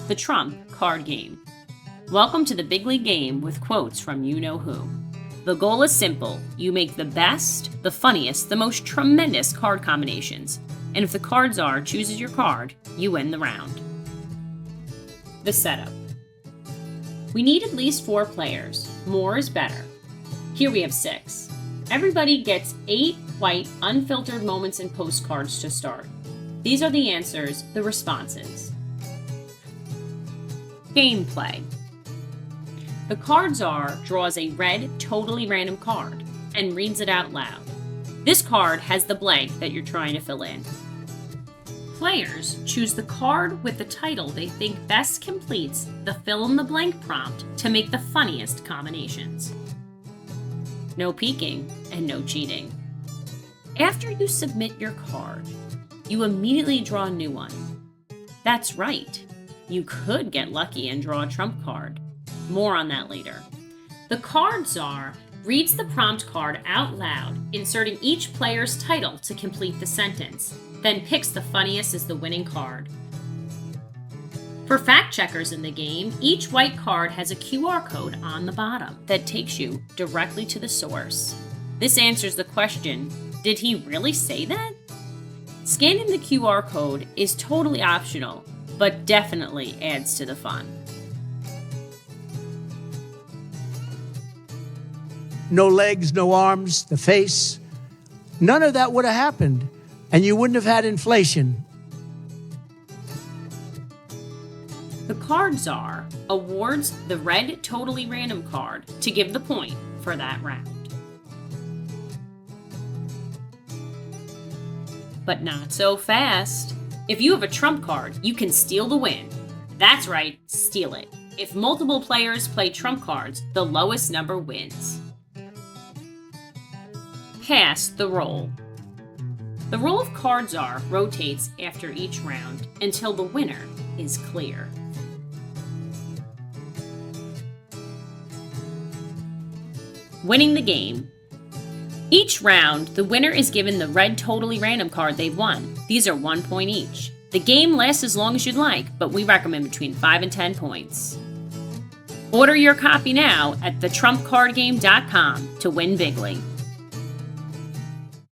the Trump card game. Welcome to the big league game with quotes from you-know-who. The goal is simple. You make the best, the funniest, the most tremendous card combinations. And if the card czar chooses your card, you win the round. The setup. We need at least 4 players. More is better. Here we have 6. Everybody gets 8 white, unfiltered moments and postcards to start. These are the answers, the responses. Gameplay. The card czar draws a red, totally random card and reads it out loud. This card has the blank that you're trying to fill in. Players choose the card with the title they think best completes the fill-in-the-blank prompt to make the funniest combinations. No peeking and no cheating. After you submit your card, you immediately draw a new one. That's right, you could get lucky and draw a trump card. More on that later. The card czar reads the prompt card out loud, inserting each player's title to complete the sentence, then picks the funniest as the winning card. For fact checkers in the game, each white card has a QR code on the bottom that takes you directly to the source. This answers the question, did he really say that? Scanning the QR code is totally optional, but definitely adds to the fun. No legs, no arms, the face. None of that would have happened, and you wouldn't have had inflation. The card czar awards the red totally random card to give the point for that round. But not so fast. If you have a trump card, you can steal the win. That's right, steal it. If multiple players play trump cards, the lowest number wins. Pass the roll. The roll of card czar rotates after each round until the winner is clear. Winning the game. Each round, the winner is given the red totally random card they've won. These are 1 point each. The game lasts as long as you'd like, but we recommend between 5 and 10 points. Order your copy now at thetrumpcardgame.com to win bigly.